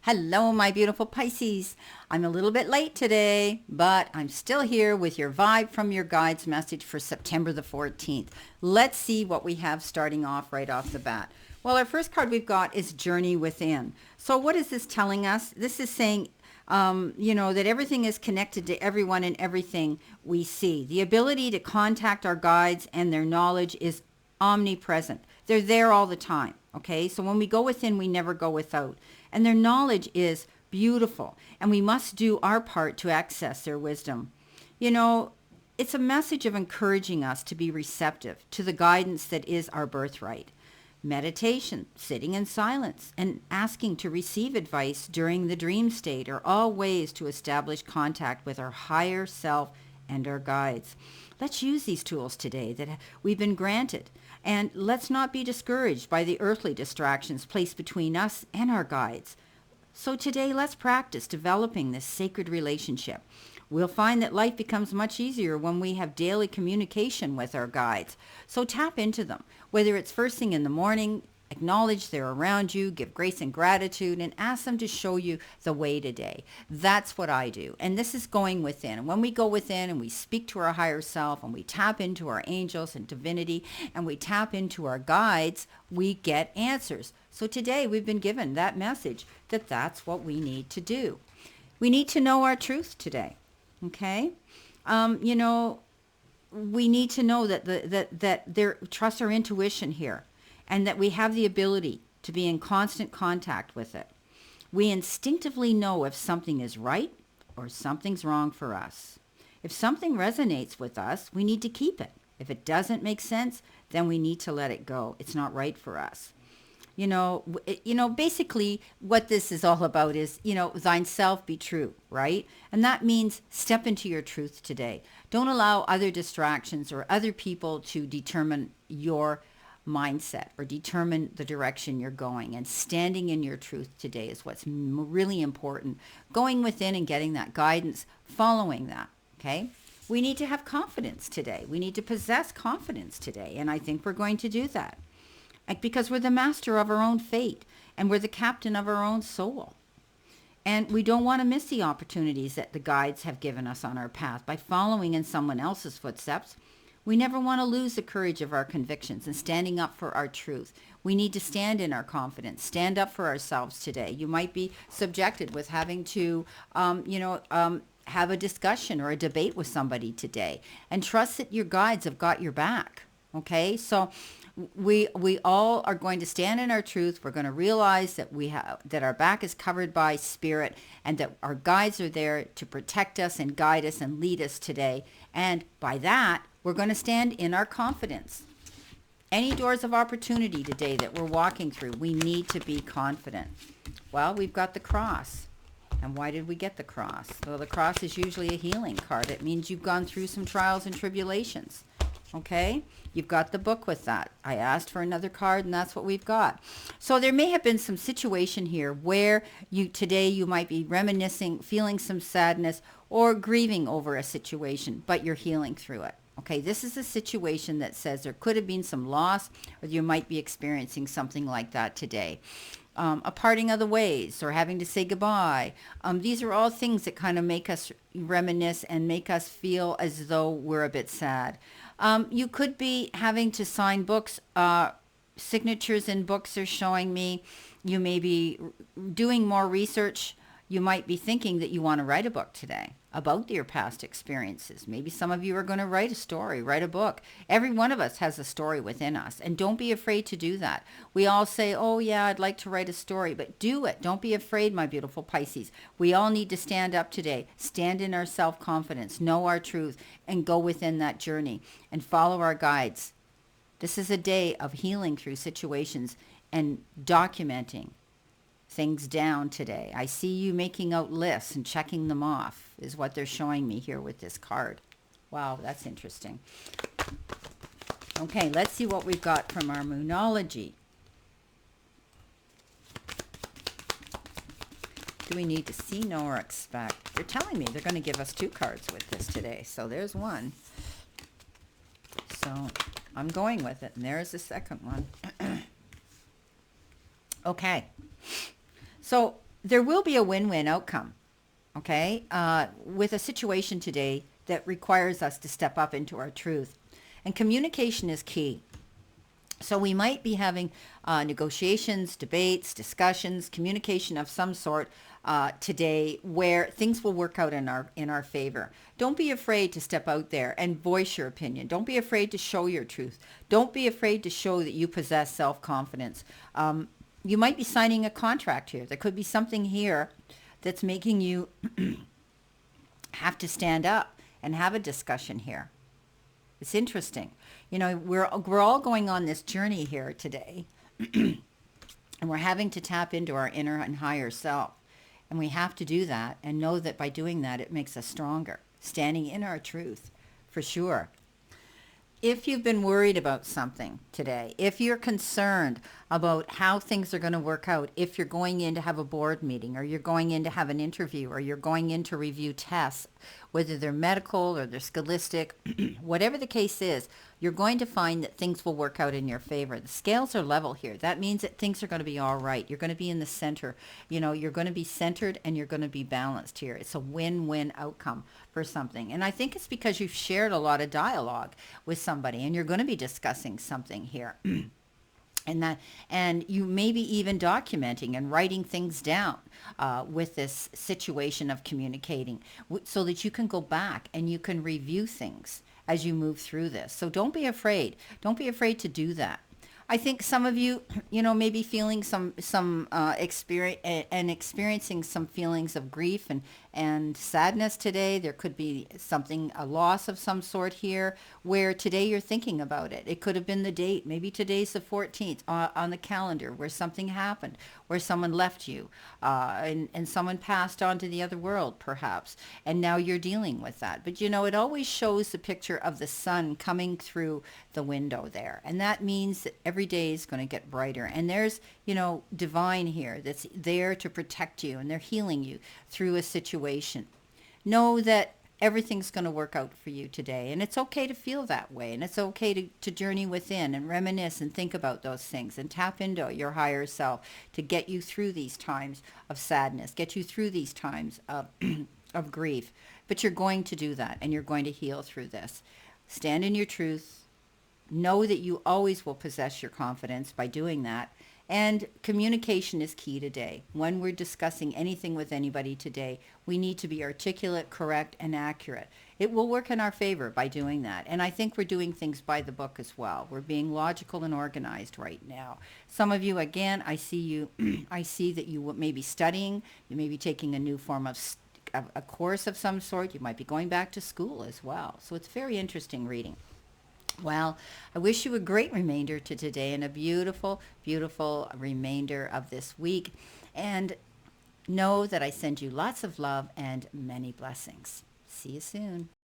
Hello, my beautiful Pisces. I'm a little bit late today, but I'm still here with your vibe from your guides message for September the 14th. Let's see what we have starting off right off the bat. Well, our first card we've got is Journey Within. So what is this telling us? This is saying, that everything is connected to everyone and everything we see. The ability to contact our guides and their knowledge is omnipresent. They're there all the time. Okay, so when we go within, we never go without. And their knowledge is beautiful, and we must do our part to access their wisdom. It's a message of encouraging us to be receptive to the guidance that is our birthright. Meditation, sitting in silence, and asking to receive advice during the dream state are all ways to establish contact with our higher self and our guides. Let's use these tools today that we've been granted. And let's not be discouraged by the earthly distractions placed between us and our guides. So today, let's practice developing this sacred relationship. We'll find that life becomes much easier when we have daily communication with our guides. So tap into them, whether it's first thing in the morning. Acknowledge they're around you, give grace and gratitude, and ask them to show you the way today. That's what I do. And this is going within. And when we go within and we speak to our higher self and we tap into our angels and divinity and we tap into our guides, we get answers. So today we've been given that message that that's what we need to do. We need to know our truth today. Okay? We need to know that trust our intuition here. And that we have the ability to be in constant contact with it. We instinctively know if something is right or something's wrong for us. If something resonates with us, we need to keep it. If it doesn't make sense, then we need to let it go. It's not right for us. Basically what this is all about is, thine self be true, right? And that means step into your truth today. Don't allow other distractions or other people to determine your mindset or determine the direction you're going, and standing in your truth today is what's really important. Going within and getting that guidance, following that. Okay, we need to have confidence today. We need to possess confidence today, and I think we're going to do that because we're the master of our own fate and we're the captain of our own soul, and we don't want to miss the opportunities that the guides have given us on our path by following in someone else's footsteps. We never want to lose the courage of our convictions and standing up for our truth. We need to stand in our confidence, stand up for ourselves today. You might be subjected with having to, have a discussion or a debate with somebody today, and trust that your guides have got your back. Okay, so we all are going to stand in our truth. We're going to realize that our back is covered by spirit, and that our guides are there to protect us and guide us and lead us today. And by that, we're going to stand in our confidence. Any doors of opportunity today that we're walking through, we need to be confident. Well, we've got the cross. And why did we get the cross? Well, the cross is usually a healing card. It means you've gone through some trials and tribulations. Okay? You've got the book with that. I asked for another card, and that's what we've got. So there may have been some situation here where today you might be reminiscing, feeling some sadness, or grieving over a situation, but you're healing through it. Okay, this is a situation that says there could have been some loss, or you might be experiencing something like that today. A parting of the ways, or having to say goodbye. These are all things that kind of make us reminisce and make us feel as though we're a bit sad. You could be having to sign books. Signatures in books are showing me. You may be doing more research. You might be thinking that you want to write a book today about your past experiences. Maybe some of you are going to write a story, write a book. Every one of us has a story within us, and don't be afraid to do that. We all say, oh yeah, I'd like to write a story, but do it. Don't be afraid, my beautiful Pisces. We all need to stand up today, stand in our self-confidence, know our truth, and go within that journey and follow our guides. This is a day of healing through situations and documenting things down today. I see you making out lists and checking them off is what they're showing me here with this card. Wow, that's interesting. Okay, let's see what we've got from our Moonology. Do we need to see, know, or expect? They're telling me they're going to give us 2 cards with this today. So there's one. So I'm going with it. And there's the second one. Okay. So there will be a win-win outcome, okay, with a situation today that requires us to step up into our truth. And communication is key. So we might be having negotiations, debates, discussions, communication of some sort today, where things will work out in our favor. Don't be afraid to step out there and voice your opinion. Don't be afraid to show your truth. Don't be afraid to show that you possess self-confidence. You might be signing a contract here. There could be something here that's making you have to stand up and have a discussion here. It's interesting. You know, we're all going on this journey here today, and we're having to tap into our inner and higher self. And we have to do that and know that by doing that, it makes us stronger, standing in our truth, for sure. If you've been worried about something today, if you're concerned about how things are going to work out, if you're going in to have a board meeting, or you're going in to have an interview, or you're going in to review tests, whether they're medical or they're scholastic, whatever the case is, you're going to find that things will work out in your favor. The scales are level here. That means that things are going to be all right. You're going to be in the center. You know, you're going to be centered and you're going to be balanced here. It's a win-win outcome for something. And I think it's because you've shared a lot of dialogue with somebody and you're going to be discussing something here. And you may be even documenting and writing things down with this situation of communicating, so that you can go back and you can review things as you move through this. So don't be afraid. Don't be afraid to do that. I think some of you, you know, may be feeling some experience and experiencing some feelings of grief and sadness today. There could be something, a loss of some sort here, where today you're thinking about it. It could have been the date. Maybe today's the 14th on the calendar, where something happened, where someone left you, and someone passed on to the other world, perhaps. And now you're dealing with that. But, you know, it always shows the picture of the sun coming through the window there. And that means that every day is going to get brighter. And there's, you know, divine here that's there to protect you, and they're healing you through a situation. Know that everything's going to work out for you today. And it's okay to feel that way. And it's okay to journey within and reminisce and think about those things and tap into your higher self to get you through these times of sadness, get you through these times of, of grief. But you're going to do that, and you're going to heal through this. Stand in your truth. Know that you always will possess your confidence by doing that. And communication is key today. When we're discussing anything with anybody today, we need to be articulate, correct, and accurate. It will work in our favor by doing that. And I think we're doing things by the book as well. We're being logical and organized right now. Some of you, again, I see you, I see that you may be studying. You may be taking a new form of a course of some sort. You might be going back to school as well. So it's very interesting reading. Well, I wish you a great remainder to today and a beautiful, beautiful remainder of this week. And know that I send you lots of love and many blessings. See you soon.